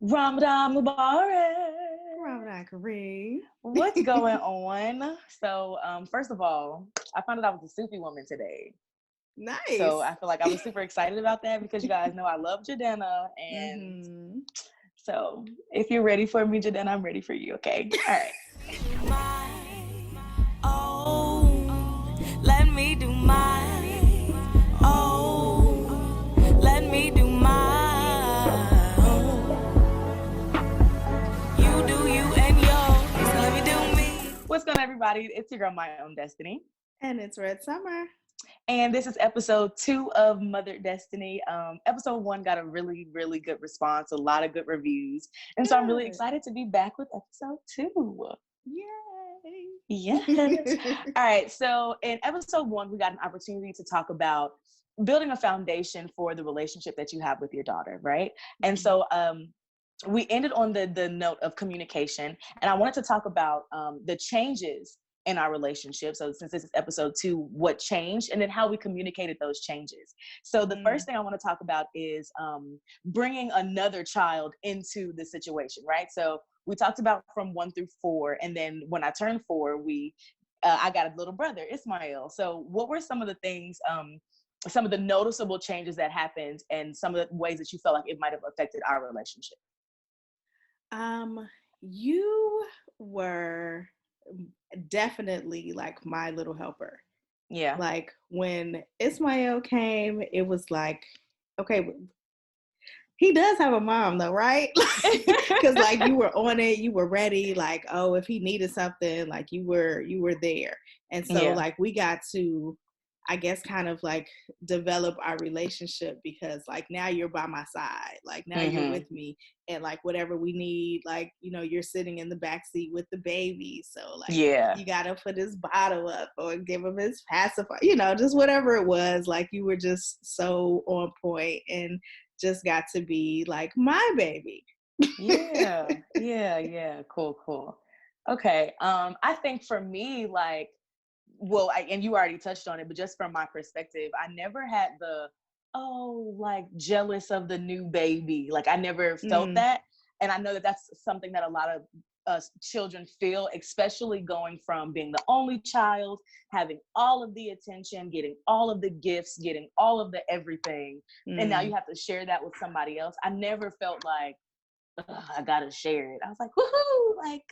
Ramadan Mubarak. Ramadan Kareem. What's going on? So, first of all, I found out I was a Sufi woman today. Nice. So I feel like I was super excited about that because you guys know I love Jadena. And so if you're ready for me, Jadena, I'm ready for you. Okay. All right. Let me do mine. Oh, let me do mine. You do you and yours. Let me do me. What's going on, everybody? It's your girl, Mionne Destiny. And it's Red Summer. And this is episode 2 of MotheRed Destiny. Episode 1 got a really, really good response, a lot of good reviews. And so I'm really excited to be back with episode 2. Yay! Yes. All right. So in episode 1, we got an opportunity to talk about building a foundation for the relationship that you have with your daughter, right? And so we ended on the note of communication, and I wanted to talk about the changes in our relationship. So since this is episode 2, what changed, and then how we communicated those changes. So the first thing I want to talk about is bringing another child into the situation, right? So we talked about from 1 through 4, and then when I turned 4, I got a little brother, Ismail. So what were some of the things, some of the noticeable changes that happened, and some of the ways that you felt like it might have affected our relationship? You were definitely like my little helper. Yeah. Like when Ismail came, it was like, okay, he does have a mom though, right? Because like you were on it, you were ready. Like, oh, if he needed something, like you were there. And so like we got to, I guess, kind of like develop our relationship because like now you're by my side, like now you're with me, and like whatever we need, like, you know, you're sitting in the backseat with the baby. So like you gotta put his bottle up or give him his pacifier, you know, just whatever it was. Like you were just so on point and just got to be like my baby. Yeah. Cool. Okay. I think for me, like, well, and you already touched on it, but just from my perspective, I never had like jealous of the new baby. Like I never felt that. And I know that that's something that a lot of us children feel, especially going from being the only child, having all of the attention, getting all of the gifts, getting all of the everything. And now you have to share that with somebody else. I never felt like, I gotta share it. I was like, woohoo, like,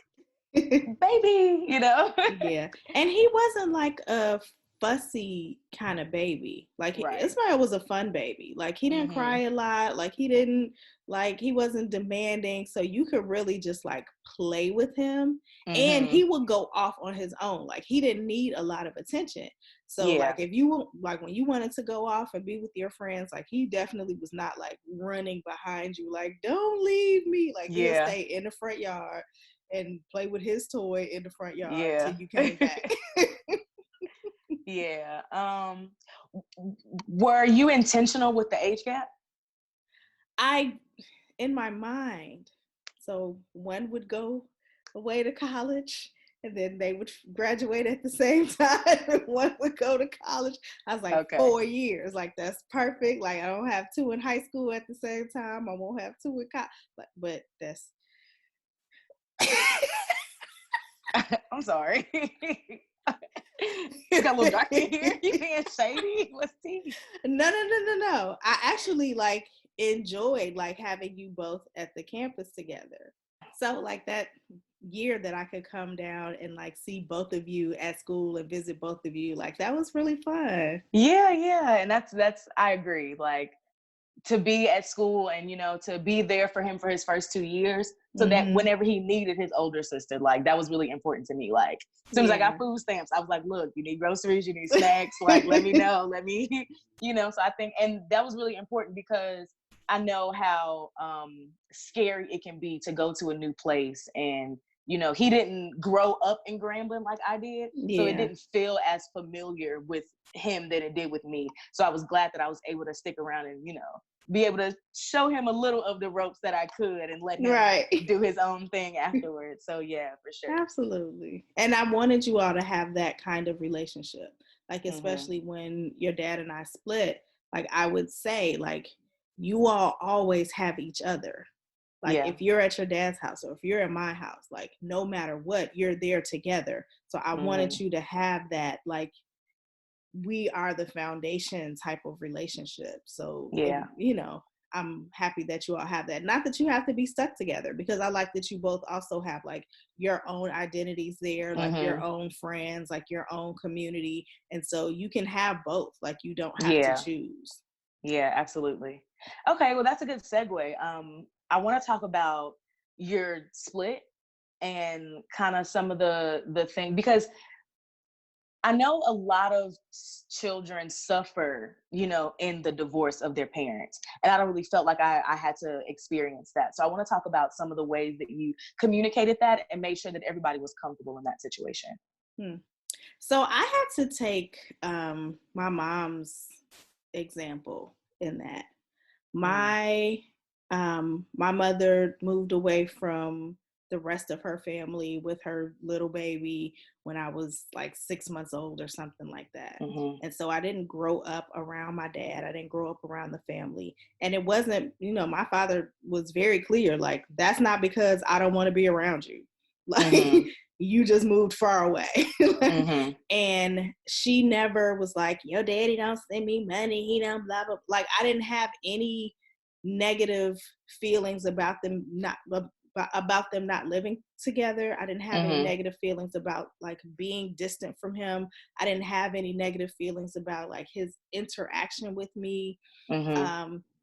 baby, you know? Yeah. And he wasn't like a fussy kind of baby. Like Ismail was a fun baby. Like he didn't cry a lot. Like he wasn't demanding. So you could really just like play with him, and he would go off on his own. Like he didn't need a lot of attention. So like if you like when you wanted to go off and be with your friends, like he definitely was not like running behind you. Like, don't leave me. Like he'll stay in the front yard and play with his toy in the front yard till you came back. Were you intentional with the age gap? In my mind, so one would go away to college and then they would graduate at the same time. One would go to college. I was like, 4 years. Like, that's perfect. Like, I don't have 2 in high school at the same time. I won't have 2 in college. But that's... I'm sorry. It's got a little dark in here. You being shady? What's tea? No. I actually like enjoyed like having you both at the campus together. So like that year that I could come down and like see both of you at school and visit both of you, like that was really fun. Yeah. And that's I agree. Like to be at school and, you know, to be there for him for his first 2 years, so that whenever he needed his older sister, like that was really important to me. Like as soon as I got food stamps, I was like, look, you need groceries, you need snacks, like let me know, you know. So I think, and that was really important because I know how scary it can be to go to a new place. And you know, he didn't grow up in Grambling like I did. So it didn't feel as familiar with him than it did with me. So I was glad that I was able to stick around and, you know, be able to show him a little of the ropes that I could and let him do his own thing afterwards. So yeah, for sure. Absolutely. And I wanted you all to have that kind of relationship. Like, especially when your dad and I split, like I would say, like, you all always have each other. Like if you're at your dad's house or if you're in my house, like no matter what, you're there together. So I wanted you to have that, like, we are the foundation type of relationship. So, you know, I'm happy that you all have that. Not that you have to be stuck together, because I like that you both also have like your own identities there, like your own friends, like your own community. And so you can have both, like you don't have to choose. Yeah, absolutely. Okay, well, that's a good segue. I want to talk about your split and kind of some of the thing, because I know a lot of children suffer, you know, in the divorce of their parents. And I don't really felt like I had to experience that. So I want to talk about some of the ways that you communicated that and made sure that everybody was comfortable in that situation. So I had to take my mom's example in that. My mother moved away from the rest of her family with her little baby when I was like 6 months old or something like that. And so I didn't grow up around my dad. I didn't grow up around the family. And it wasn't, you know, my father was very clear, like, that's not because I don't want to be around you. Like, you just moved far away. And she never was like, your daddy don't send me money, he don't blah, blah. Like, I didn't have any negative feelings about them not living together. I didn't have any negative feelings about like being distant from him. I didn't have any negative feelings about like his interaction with me,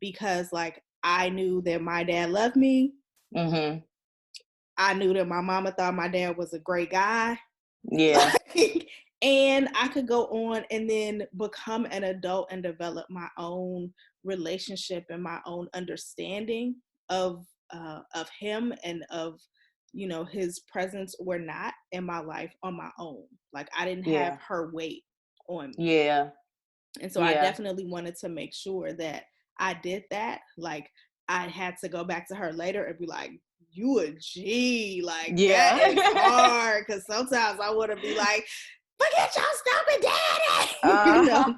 because like I knew that my dad loved me. I knew that my mama thought my dad was a great guy. Yeah. And I could go on and then become an adult and develop my own relationship and my own understanding of him and of, you know, his presence or not in my life on my own. Like I didn't have her weight on me. And so I definitely wanted to make sure that I did that. Like I had to go back to her later and be like, you a G, like that is hard. Cause sometimes I want to be like, forget your stupid daddy. You know?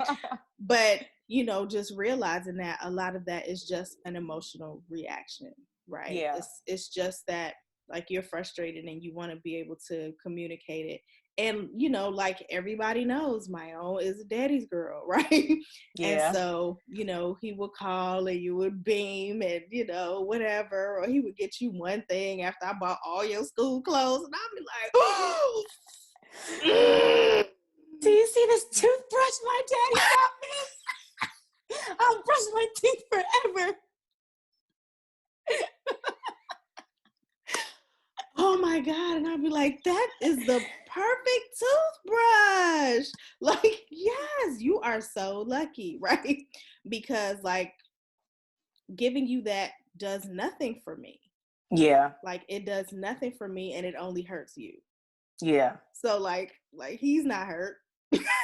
But, you know, just realizing that a lot of that is just an emotional reaction, right? It's just that like you're frustrated and you want to be able to communicate it. And, you know, like everybody knows, Mionne is a daddy's girl, right? And so, you know, he would call and you would beam and, you know, whatever. Or he would get you one thing after I bought all your school clothes. And I'd be like, oh, do you see this toothbrush my daddy got me? I'll brush my teeth forever. Oh my God. And I'd be like, that is the perfect toothbrush. Like, yes, you are so lucky, right? Because like giving you that does nothing for me. Like it does nothing for me and it only hurts you. So like he's not hurt.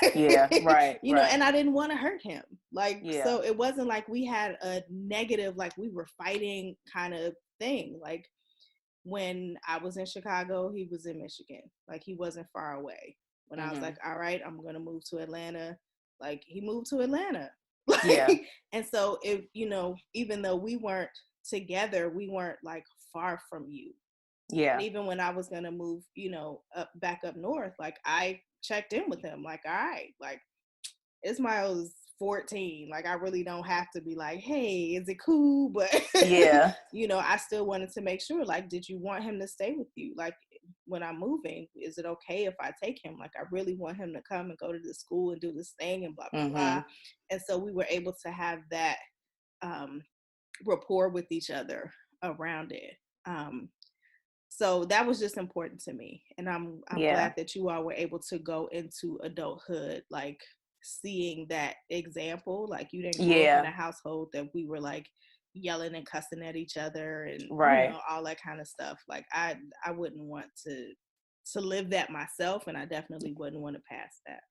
Right. You know, and I didn't want to hurt him. Like, so it wasn't like we had a negative, like we were fighting kind of thing. Like when I was in Chicago, he was in Michigan. Like he wasn't far away. When I was like, all right, I'm going to move to Atlanta. Like he moved to Atlanta. And so if, you know, even though we weren't together, we weren't like far from you. And even when I was going to move, you know, back up north, like I checked in with him. Like, all right, like Ismail's 14. Like I really don't have to be like, hey, is it cool? But you know, I still wanted to make sure, like, did you want him to stay with you? Like when I'm moving, is it okay if I take him? Like I really want him to come and go to the school and do this thing and blah, blah, blah. And so we were able to have that rapport with each other around it. So that was just important to me. And I'm glad that you all were able to go into adulthood, like seeing that example. Like you didn't grow up in a household that we were like yelling and cussing at each other and you know, all that kind of stuff. Like I wouldn't want to live that myself, and I definitely wouldn't want to pass that.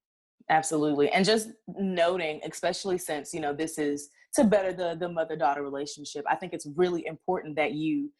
Absolutely. And just noting, especially since, you know, this is to better the mother-daughter relationship, I think it's really important that you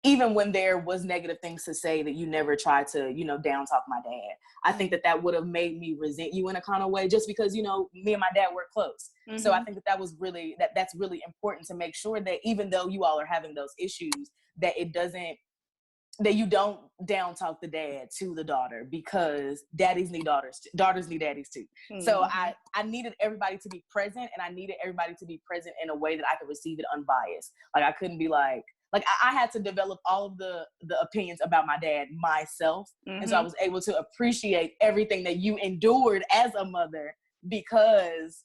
even when there was negative things to say, that you never tried to, down talk my dad. I think that would have made me resent you in a kind of way, just because, me and my dad were close. Mm-hmm. So I think that was really, that's really important, to make sure that even though you all are having those issues, that you don't down talk the dad to the daughter, because daddies need daughters, daughters need daddies too. Mm-hmm. So I needed everybody to be present, and I needed everybody to be present in a way that I could receive it unbiased. Like, I couldn't be like I had to develop all of the opinions about my dad myself. Mm-hmm. And so I was able to appreciate everything that you endured as a mother, because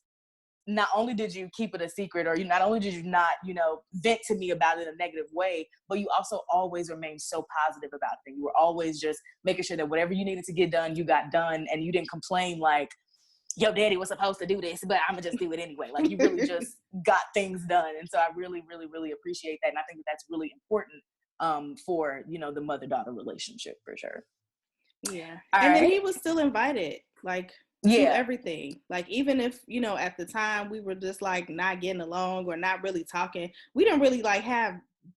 not only did you keep it a secret, or not only did you not, vent to me about it in a negative way, but you also always remained so positive about things. You were always just making sure that whatever you needed to get done, you got done, and you didn't complain like, yo, daddy was supposed to do this, but I'm gonna just do it anyway. Like, you really just got things done. And so I really, really, really appreciate that. And I think that's really important for, the mother-daughter relationship, for sure. Yeah. And then he was still invited, like, to everything. Like, even if, at the time we were just like not getting along or not really talking, we didn't really like have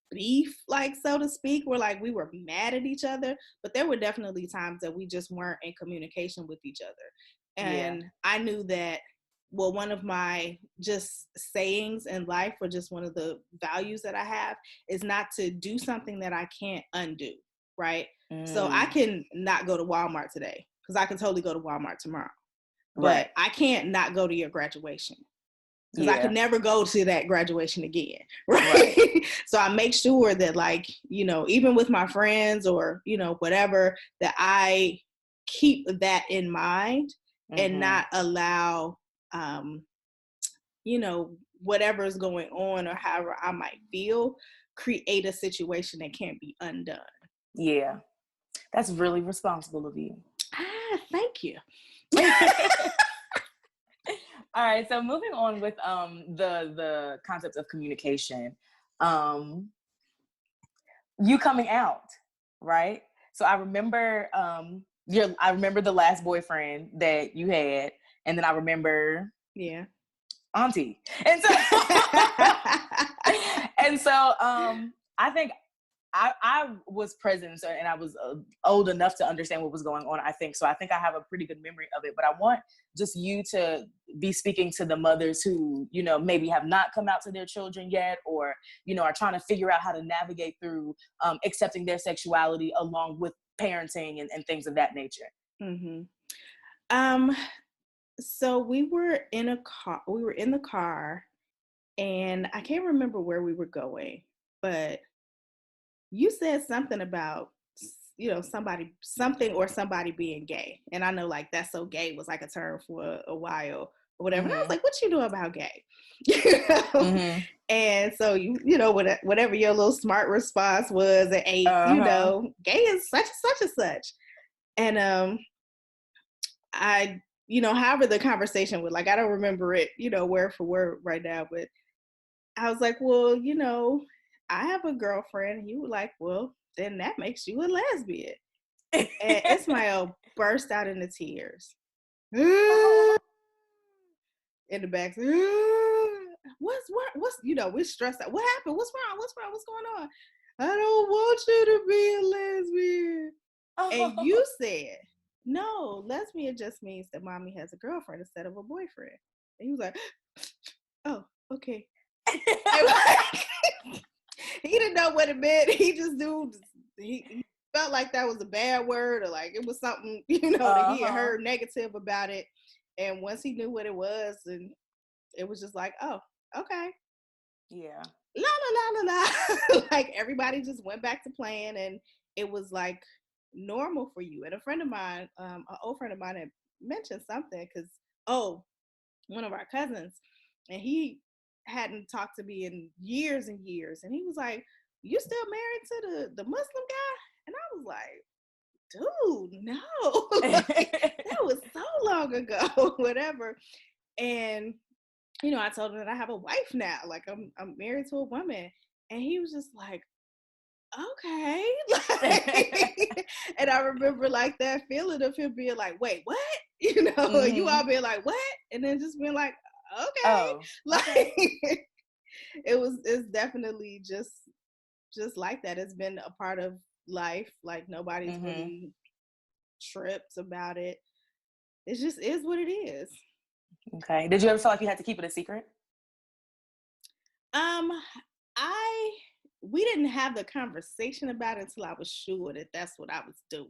beef, like, so to speak, where like we were mad at each other, but there were definitely times that we just weren't in communication with each other. And I knew that, well, one of my just sayings in life, or just one of the values that I have, is not to do something that I can't undo, right? So I can not go to Walmart today, because I can totally go to Walmart tomorrow. But I can't not go to your graduation, because I could never go to that graduation again, right? So I make sure that, like, even with my friends or, whatever, that I keep that in mind. Mm-hmm. And not allow, whatever's going on, or however I might feel, create a situation that can't be undone. Yeah. That's really responsible of you. Thank you. All right. So moving on with the concept of communication, you coming out, right? So I remember I remember the last boyfriend that you had, and then I remember Auntie. And so I think I was present, and I was old enough to understand what was going on, I think. So I think I have a pretty good memory of it. But I want just you to be speaking to the mothers who, maybe have not come out to their children yet, or, are trying to figure out how to navigate through accepting their sexuality along with parenting and things of that nature. Mm-hmm. So we were in the car, and I can't remember where we were going, but you said something about, somebody being gay. And I know, like, that's so gay was like a term for a while or whatever. Mm-hmm. And I was like, what you know about gay? Mm-hmm. And so, whatever your little smart response was at 8, gay is such and such. And I, however the conversation was, like, I don't remember it, word for word right now, but I was like, well, I have a girlfriend. And you were like, well, then that makes you a lesbian. And Ismael burst out into tears. In the back. What's we're stressed out. What happened? What's wrong? What's going on? I don't want you to be a lesbian. And you said, no, lesbian just means that mommy has a girlfriend instead of a boyfriend. And he was like, oh, okay. He didn't know what it meant. He just knew he felt like that was a bad word, or like it was something, that he had heard negative about it. And once he knew what it was, and it was just like, oh, okay. Yeah. La. Like, everybody just went back to playing, and it was like normal for you. And a friend of mine, an old friend of mine, had mentioned something, because, one of our cousins, and he hadn't talked to me in years and years, and he was like, you still married to the Muslim guy? And I was like, dude, no. Like, that was so long ago. Whatever. And I told him that I have a wife now, like I'm married to a woman. And he was just like, okay. Like, and I remember, like, that feeling of him being like, wait, what? Mm-hmm. You all being like, what? And then just being like, okay. Like, it's definitely just just like that. It's been a part of life. Like nobody's really tripped about it. It just is what it is. Okay. Did you ever feel like you had to keep it a secret? We didn't have the conversation about it until I was sure that that's what I was doing.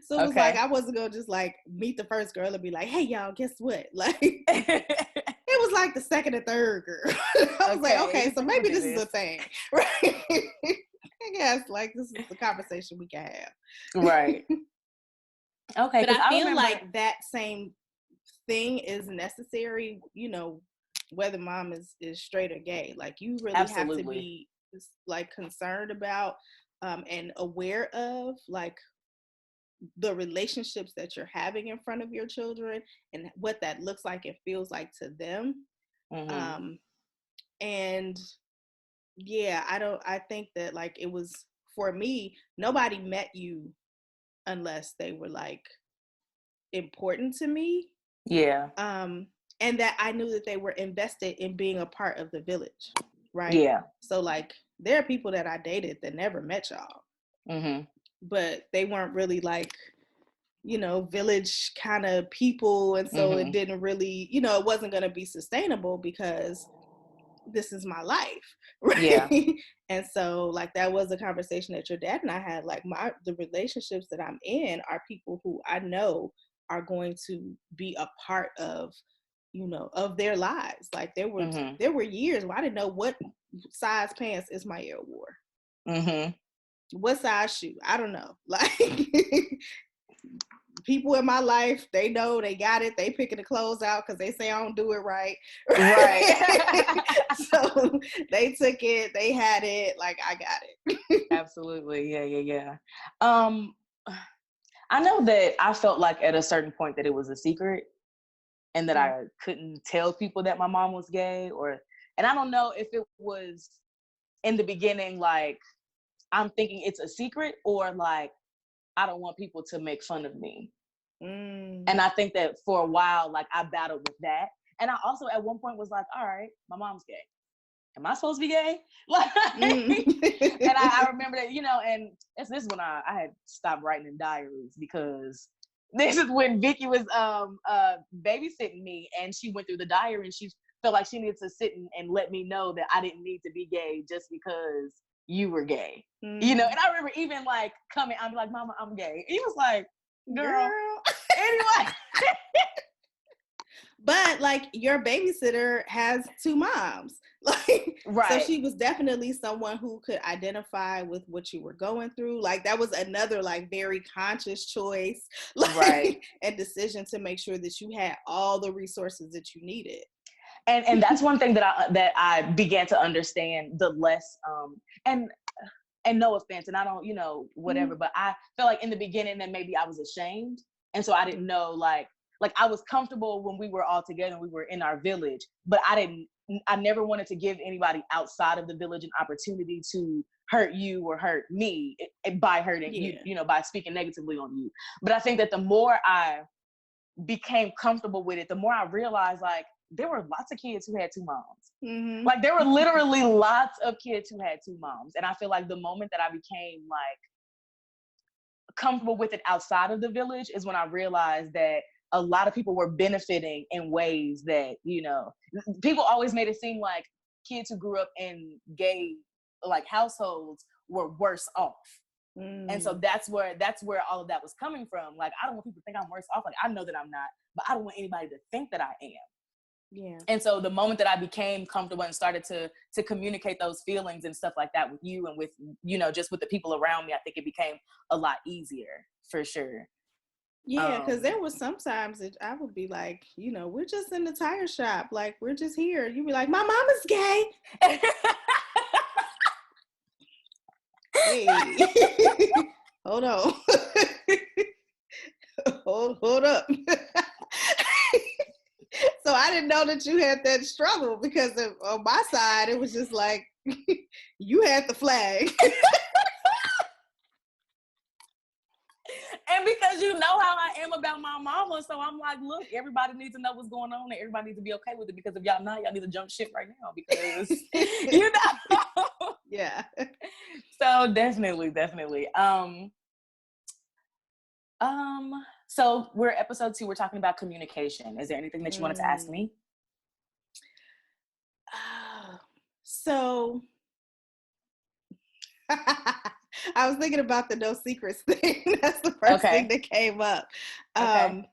So it was like, I wasn't gonna just like meet the first girl and be like, hey y'all, guess what? Like it was like the second or third girl. I was like, okay, so maybe this is a thing. Right. I guess like this is the conversation we can have. Right. Okay. But I feel remember, like that same thing is necessary, you know, whether mom is straight or gay. Like you really have to be like concerned about and aware of like the relationships that you're having in front of your children and what that looks like and feels like to them. And yeah, I think that like it was, for me, nobody met you unless they were like important to me. Yeah. And that I knew that they were invested in being a part of the village, right? Yeah. So like there are people that I dated that never met y'all, but they weren't really like, you know, village kind of people, and so it didn't really, you know, it wasn't going to be sustainable because this is my life, right? Yeah. And so like that was a conversation that your dad and I had. Like the relationships that I'm in are people who I know are going to be a part of, you know, of their lives. Like there were years where I didn't know what size pants Ismael wore. What size shoe? I don't know. Like people in my life, they know, they got it. They picking the clothes out because they say I don't do it right. Right. So they took it. They had it. Like I got it. Absolutely. Yeah. I know that I felt like at a certain point that it was a secret and that I couldn't tell people that my mom was gay, and I don't know if it was in the beginning, like I'm thinking it's a secret, or like I don't want people to make fun of me. And I think that for a while, like I battled with that. And I also at one point was like, all right, my mom's gay. Am I supposed to be gay? Like, and I remember that, you know, and this is when I had stopped writing in diaries, because this is when Vicky was babysitting me, and she went through the diary and she felt like she needed to sit and let me know that I didn't need to be gay just because you were gay. You know, and I remember even like coming, I'd be like, Mama, I'm gay. He was like, girl. Anyway. But like your babysitter has two moms. Like, right. So she was definitely someone who could identify with what you were going through. Like that was another like very conscious choice, like, right, and decision to make sure that you had all the resources that you needed. And that's one thing that I began to understand the less and no offense, and I don't, you know, whatever, but I felt like in the beginning that maybe I was ashamed, and so I didn't know like I was comfortable when we were all together and we were in our village, but I never wanted to give anybody outside of the village an opportunity to hurt you or hurt me by hurting you, you know, by speaking negatively on you. But I think that the more I became comfortable with it, the more I realized like there were lots of kids who had two moms. Like there were literally lots of kids who had two moms. And I feel like the moment that I became like comfortable with it outside of the village is when I realized that a lot of people were benefiting in ways that, you know, people always made it seem like kids who grew up in gay like households were worse off. And so that's where all of that was coming from. Like, I don't want people to think I'm worse off. Like, I know that I'm not, but I don't want anybody to think that I am. Yeah. And so the moment that I became comfortable and started to communicate those feelings and stuff like that with you and with, you know, just with the people around me, I think it became a lot easier for sure. Yeah, because there was sometimes that I would be like, you know, we're just in the tire shop. Like, we're just here. You'd be like, my mama's gay. Hey, hold on. hold up. So I didn't know that you had that struggle, because on my side, it was just like, you had the flag. And because you know how I am about my mama, so I'm like, look, everybody needs to know what's going on and everybody needs to be okay with it, because if y'all not, y'all need to jump ship right now, because, you know. No, definitely. So we're episode 2. We're talking about communication. Is there anything that you wanted to ask me? So I was thinking about the no secrets thing. That's the first thing that came up. So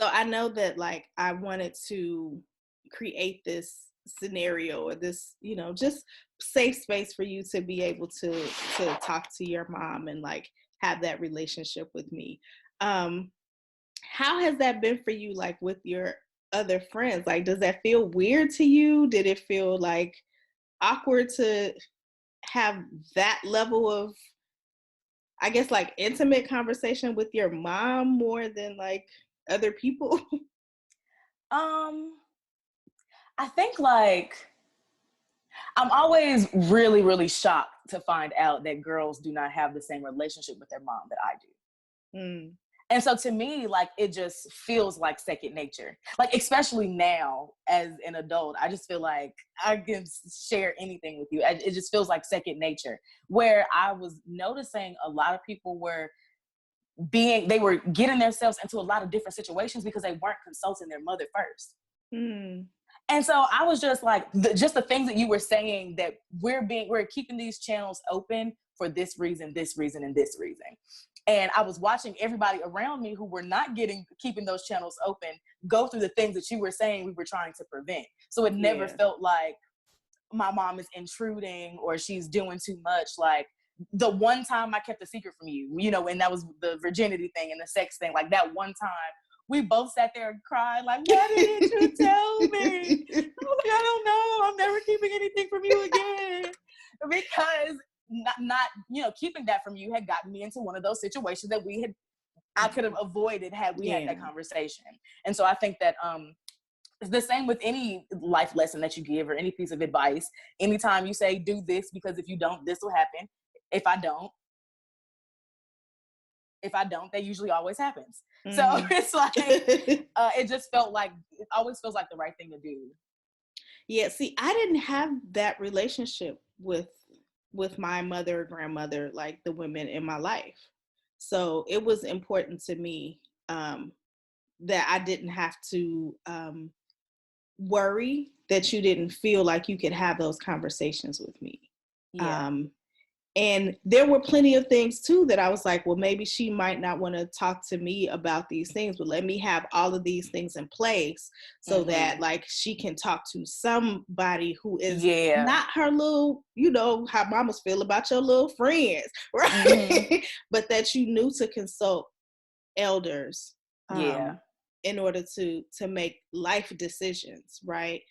I know that like I wanted to create this scenario or this, you know, just safe space for you to be able to talk to your mom and like have that relationship with me. How has that been for you, like with your other friends? Like, does that feel weird to you? Did it feel like awkward to have that level of, I guess, like intimate conversation with your mom more than like other people? I think like I'm always really, really shocked to find out that girls do not have the same relationship with their mom that I do. And so to me, like, it just feels like second nature. Like, especially now as an adult, I just feel like I can share anything with you. It just feels like second nature. Where I was noticing a lot of people were they were getting themselves into a lot of different situations because they weren't consulting their mother first. And so I was just like, just the things that you were saying, that we're keeping these channels open for this reason, and this reason. And I was watching everybody around me who were not keeping those channels open go through the things that you were saying we were trying to prevent. So it never felt like my mom is intruding or she's doing too much. Like the one time I kept a secret from you, you know, and that was the virginity thing and the sex thing. Like that one time, we both sat there and cried, like, why didn't you tell me? I was like, I don't know. I'm never keeping anything from you again. Because not keeping that from you had gotten me into one of those situations that I could have avoided had we had that conversation. And so I think that it's the same with any life lesson that you give or any piece of advice. Anytime you say, do this, because if you don't, this will happen. If I don't, that usually always happens. So it's like, it just felt like, it always feels like the right thing to do. Yeah, see, I didn't have that relationship with my mother or grandmother, like the women in my life. So it was important to me that I didn't have to worry that you didn't feel like you could have those conversations with me. And there were plenty of things too that I was like, well, maybe she might not want to talk to me about these things, but let me have all of these things in place so that like she can talk to somebody who is not her little, you know, how mamas feel about your little friends, right? But that you knew to consult elders in order to make life decisions, right?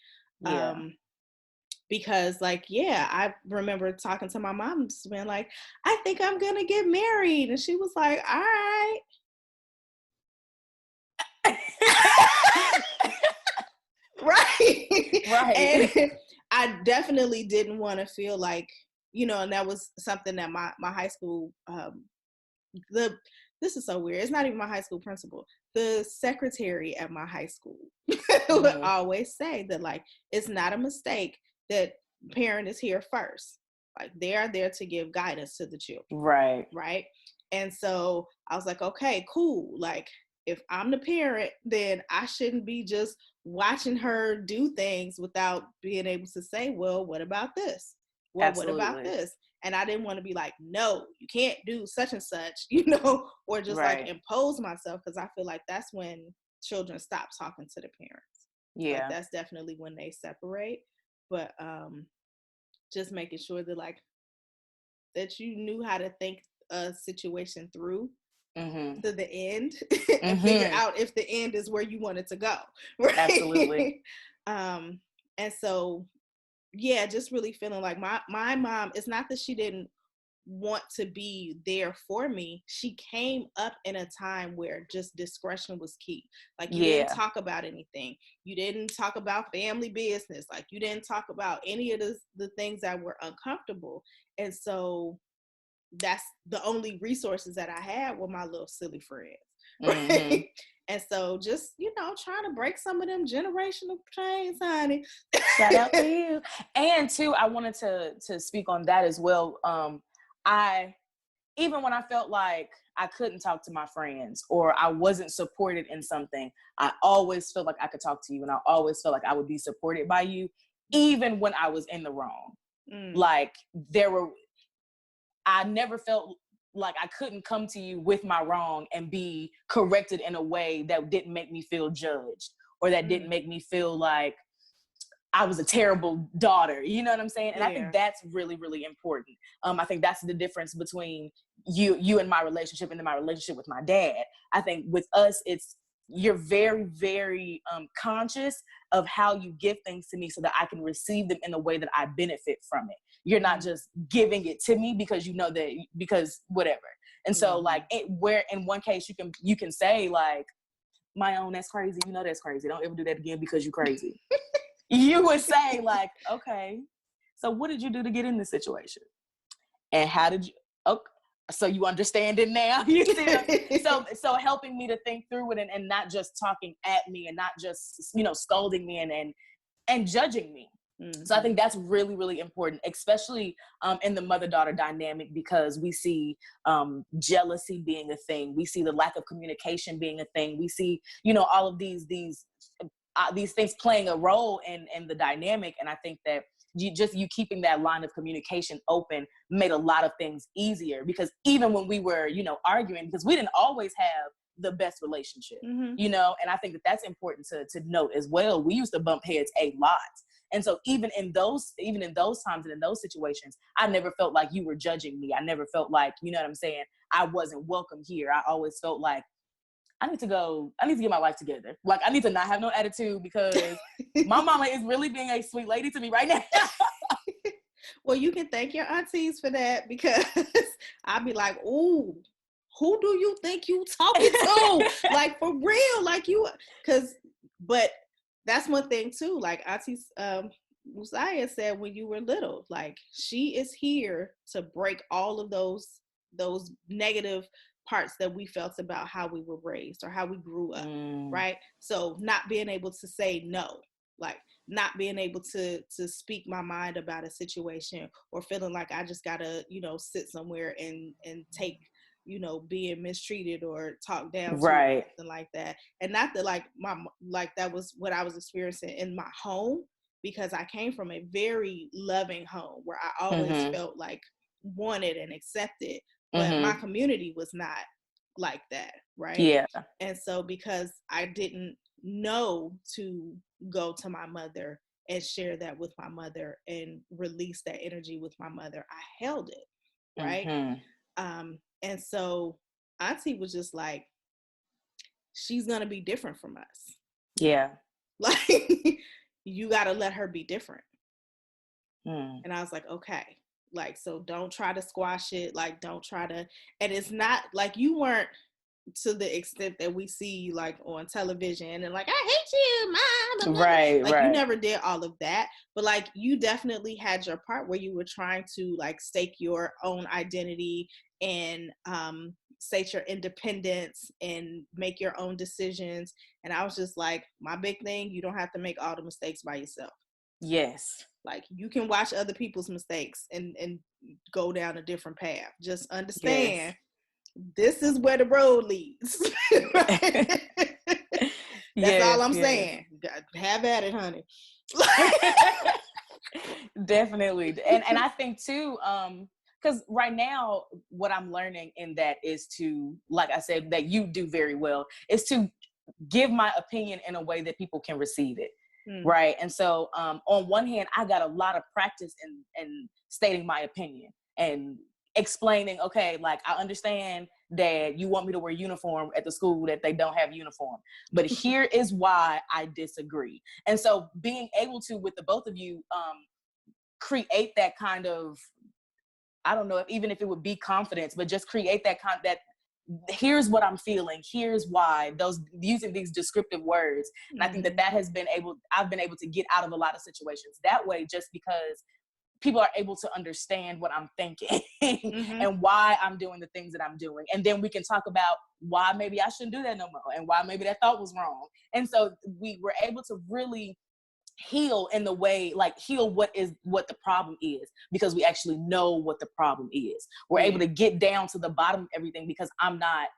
Because like, I remember talking to my mom, just being like, I think I'm going to get married. And she was like, all right. Right. And I definitely didn't want to feel like, you know, and that was something that my high school, this is so weird. It's not even my high school principal. The secretary at my high school would always say that like, it's not a mistake that parent is here first. Like they are there to give guidance to the children. Right. And so I was like, okay, cool. Like if I'm the parent, then I shouldn't be just watching her do things without being able to say, well, what about this? Well, Absolutely. What about this? And I didn't want to be like, no, you can't do such and such, you know, or just like impose myself, because I feel like that's when children stop talking to the parents. Like, that's definitely when they separate. But just making sure that like that you knew how to think a situation through to the end and figure out if the end is where you want it to go. Right? Absolutely. And so just really feeling like my mom, it's not that she didn't want to be there for me. She came up in a time where just discretion was key. Like you didn't talk about anything. You didn't talk about family business. Like you didn't talk about any of the things that were uncomfortable. And so that's the only resources that I had were my little silly friends. Right? And so just, you know, trying to break some of them generational chains, honey. Shout out to you. And too, I wanted to speak on that as well. even when I felt like I couldn't talk to my friends or I wasn't supported in something, I always felt like I could talk to you, and I always felt like I would be supported by you, even when I was in the wrong. Like I never felt like I couldn't come to you with my wrong and be corrected in a way that didn't make me feel judged, or that didn't make me feel like I was a terrible daughter. You know what I'm saying? And I think that's really, really important. I think that's the difference between you and my relationship, and then my relationship with my dad. I think with us, you're very, very conscious of how you give things to me so that I can receive them in a way that I benefit from it. You're not just giving it to me because you know that, because whatever. And so like where in one case you can say like, Mionne, that's crazy. You know, that's crazy. Don't ever do that again because you're crazy. You would say like, okay, so what did you do to get in this situation? And how did you, okay, so you understand it now? You see, so helping me to think through it and not just talking at me and not just, scolding me and judging me. So I think that's really, really important, especially in the mother-daughter dynamic, because we see jealousy being a thing. We see the lack of communication being a thing. We see, all of these things playing a role in the dynamic. And I think that you keeping that line of communication open made a lot of things easier, because even when we were, arguing, because we didn't always have the best relationship, and I think that that's important to note as well. We used to bump heads a lot. And so even in those times and in those situations, I never felt like you were judging me. I never felt like, you know what I'm saying, I wasn't welcome here. I always felt like I need to get my life together. Like, I need to not have no attitude, because my mama is really being a sweet lady to me right now. Well, you can thank your aunties for that, because I'd be like, ooh, who do you think you talking to? Like, for real, like but that's one thing too. Like Auntie Musaya said when you were little, like, she is here to break all of those negative parts that we felt about how we were raised or how we grew up, right? So not being able to say no, like not being able to speak my mind about a situation, or feeling like I just gotta, sit somewhere and take, being mistreated or talked down to, or something like that. And not that like that was what I was experiencing in my home, because I came from a very loving home where I always felt like wanted and accepted. But my community was not like that, right? Yeah. And so because I didn't know to go to my mother and share that with my mother and release that energy with my mother, I held it, right? And so Auntie was just like, she's going to be different from us. Yeah. Like, you got to let her be different. And I was like, okay. Like, so don't try to squash it. Like, don't try to, and it's not like you weren't to the extent that we see like on television and like, I hate you, Mom. Right. Like, you never did all of that, but like, you definitely had your part where you were trying to like stake your own identity and state your independence and make your own decisions. And I was just like, my big thing, you don't have to make all the mistakes by yourself. Yes. Like, you can watch other people's mistakes and go down a different path. Just understand, this is where the road leads. That's all I'm saying. Have at it, honey. Definitely. And I think too, because right now what I'm learning in that is to, like I said, that you do very well, is to give my opinion in a way that people can receive it. Right. And so on one hand, I got a lot of practice in stating my opinion and explaining, okay, like, I understand that you want me to wear uniform at the school that they don't have uniform, but here is why I disagree. And so being able to, with the both of you, create that kind of, I don't know even if it would be confidence, but just create that here's what I'm feeling, here's why, using these descriptive words. And I think that I've been able to get out of a lot of situations that way, just because people are able to understand what I'm thinking and why I'm doing the things that I'm doing. And then we can talk about why maybe I shouldn't do that no more, and why maybe that thought was wrong. And so we were able to really heal in the way, like heal what the problem is, because we actually know what the problem is. We're able to get down to the bottom of everything, because I'm not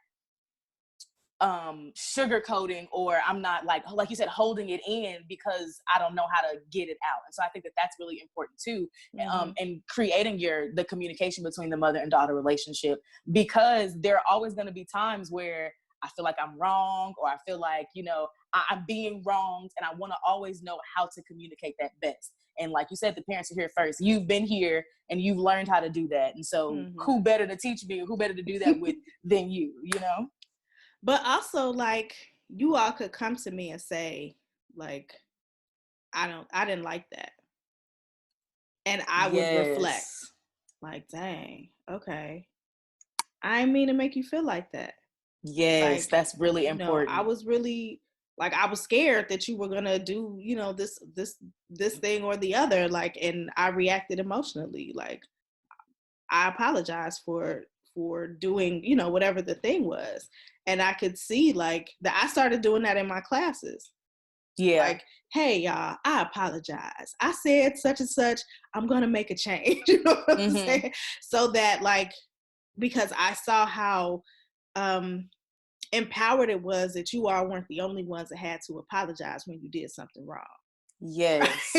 sugarcoating, or I'm not like you said, holding it in because I don't know how to get it out. And so I think that that's really important too, and creating the communication between the mother and daughter relationship, because there are always going to be times where I feel like I'm wrong, or I feel like, you know, I'm being wronged, and I want to always know how to communicate that best. And like you said, the parents are here first. You've been here and you've learned how to do that. And so who better to teach me, or who better to do that with than you, you know? But also, like, you all could come to me and say, like, I didn't like that. And I would reflect, like, dang, okay. I didn't mean to make you feel like that. Yes, like, that's really important. I was really, like, I was scared that you were going to do, you know, this thing or the other. Like, and I reacted emotionally. Like, I apologize for doing, you know, whatever the thing was. And I could see, like, that I started doing that in my classes. Yeah. Like, hey, y'all, I apologize. I said such and such. I'm going to make a change. You know what I'm saying? So that, like, because I saw how empowered it was that you all weren't the only ones that had to apologize when you did something wrong. Yes.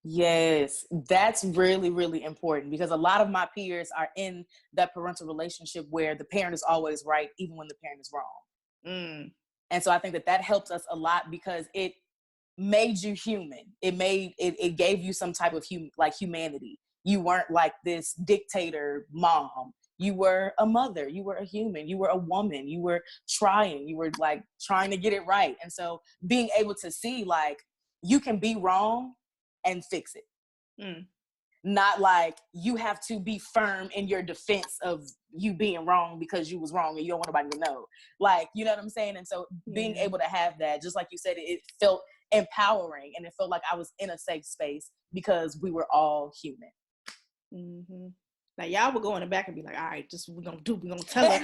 Yes, that's really, really important, because a lot of my peers are in that parental relationship where the parent is always right, even when the parent is wrong. And so I think that helps us a lot, because it made you human. It gave you some type of humanity. You weren't like this dictator mom. You were a mother. You were a human. You were a woman. You were trying. You were like trying to get it right. And so being able to see, like, you can be wrong and fix it. Not like you have to be firm in your defense of you being wrong because you was wrong and you don't want nobody to know. Like, you know what I'm saying? And so being able to have that, just like you said, it felt empowering, and it felt like I was in a safe space because we were all human. Now y'all will go in the back and be like, all right, this is what we're gonna tell her.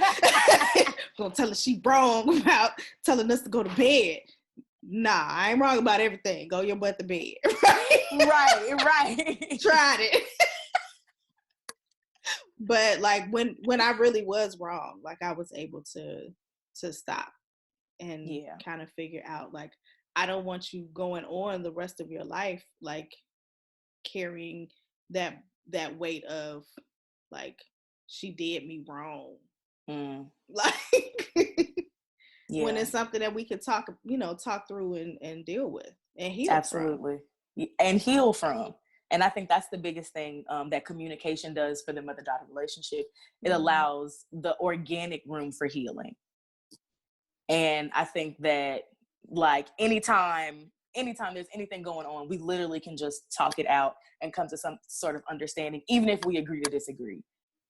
We're gonna tell her she wrong about telling us to go to bed. Nah, I ain't wrong about everything. Go your butt to bed. Right. Tried it. But like when I really was wrong, like I was able to stop and kind of figure out, like, I don't want you going on the rest of your life like carrying that weight of, like, she did me wrong. Like when it's something that we could talk through and deal with and heal Absolutely. From. And heal from. And I think that's the biggest thing that communication does for the mother-daughter relationship. It allows the organic room for healing. And I think that, like, anytime there's anything going on, we literally can just talk it out and come to some sort of understanding, even if we agree to disagree.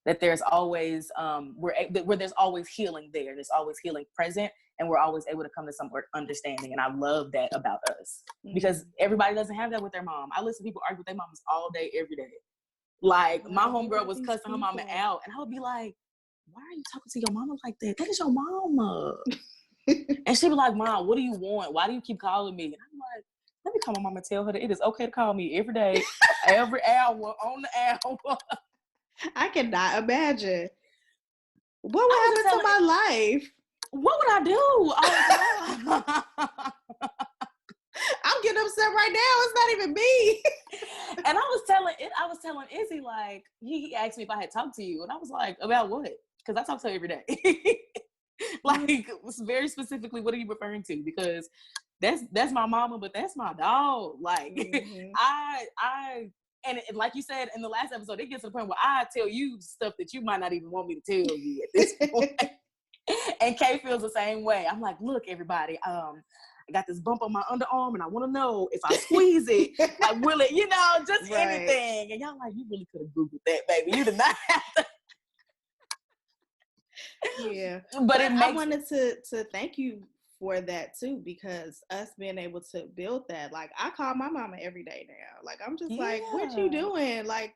That there's always where there's always healing there. There's always healing present, and we're always able to come to some understanding. And I love that about us, because everybody doesn't have that with their mom. I listen to people argue with their moms all day, every day. Like, my homegirl was cussing her mama out, and I would be like, why are you talking to your mama like that? That is your mama. And she'd be like, Mom, what do you want? Why do you keep calling me? And I'm like, let me call my mama and tell her that it is okay to call me every day, every hour, on the hour. I cannot imagine. What would happen to my life? What would I do? Oh, I'm getting upset right now. It's not even me. And I was telling Izzy, like, he asked me if I had talked to you, and I was like, about what? Because I talk to her every day. Like, very specifically, what are you referring to? Because that's my mama, but that's my dog. Like, and like you said in the last episode, it gets to the point where I tell you stuff that you might not even want me to tell you at this point. And Kay feels the same way. I'm like, look, everybody, I got this bump on my underarm, and I want to know if I squeeze it, like, will it, just anything. And y'all like, you really could have Googled that, baby. You did not have to. Yeah. But I wanted to thank you for that too, because us being able to build that, like, I call my mama every day now. Like, I'm just like, what you doing? Like,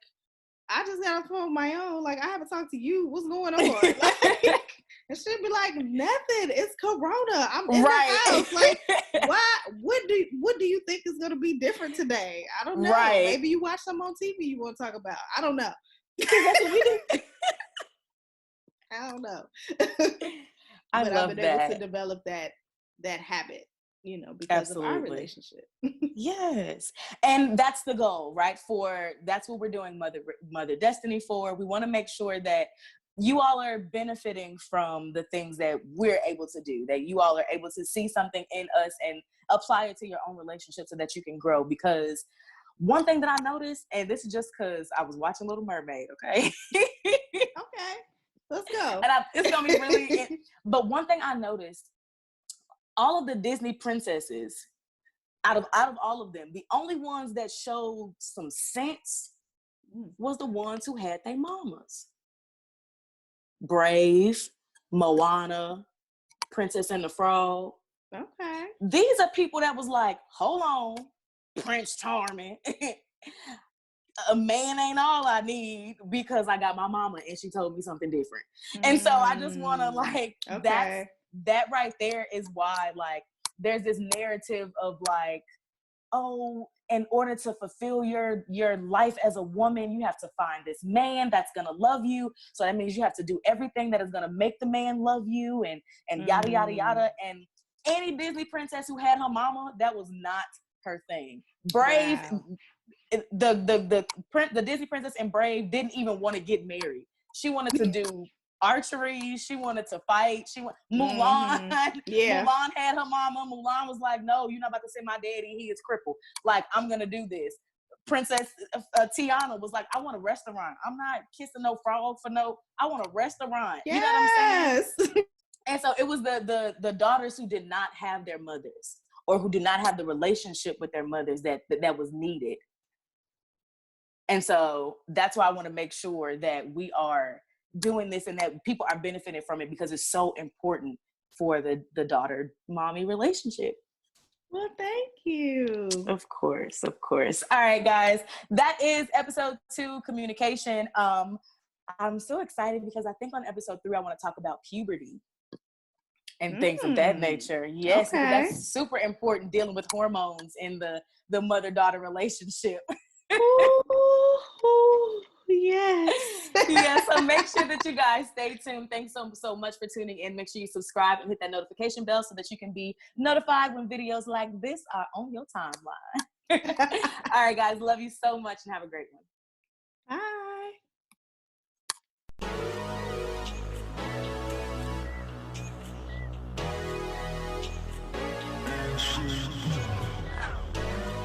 I just got a phone of my own. Like, I haven't talked to you. What's going on? Like, it should be like, nothing. It's Corona. I'm in the house. Like, why? What do you think is going to be different today? I don't know. Right. Maybe you watch something on TV you want to talk about. I don't know. Because that's what we do. I don't know. I but love I've been able to develop that habit, because of our relationship. Yes. And that's the goal, right? That's what we're doing Mother Destiny for. We want to make sure that you all are benefiting from the things that we're able to do, that you all are able to see something in us and apply it to your own relationship so that you can grow. Because one thing that I noticed, and this is just because I was watching Little Mermaid, okay? Okay, let's go. And it's going to be really, but one thing I noticed, all of the Disney princesses, out of all of them, the only ones that showed some sense was the ones who had their mamas. Brave, Moana, Princess and the Frog. Okay. These are people that was like, hold on, Prince Charming. A man ain't all I need because I got my mama and she told me something different. And so I just want to like, okay. that right there is why like there's this narrative of like, oh, in order to fulfill your life as a woman, you have to find this man that's going to love you. So that means you have to do everything that is going to make the man love you and yada, yada, yada. And any Disney princess who had her mama, that was not her thing. Brave, wow. the Disney princess in Brave didn't even want to get married. She wanted to do archery. She wanted to fight. Mulan. Yeah. Mulan had her mama. Mulan was like, no, you're not about to say my daddy. He is crippled. Like, I'm going to do this. Princess Tiana was like, I want a restaurant. I'm not kissing no frog for no, I want a restaurant. Yes. You know what I'm saying? And so it was the daughters who did not have their mothers or who did not have the relationship with their mothers that was needed. And so that's why I want to make sure that we are doing this and that people are benefiting from it because it's so important for the daughter-mommy relationship. Well, thank you. Of course. All right, guys. That is episode 2, communication. I'm so excited because I think on episode 3, I want to talk about puberty and things of that nature. Yes, okay. Because that's super important, dealing with hormones in the mother-daughter relationship. Ooh, yes. Yeah, so make sure that you guys stay tuned. Thanks so much for tuning in. Make sure you subscribe and hit that notification bell so that you can be notified when videos like this are on your timeline. All right, guys. Love you so much and have a great one.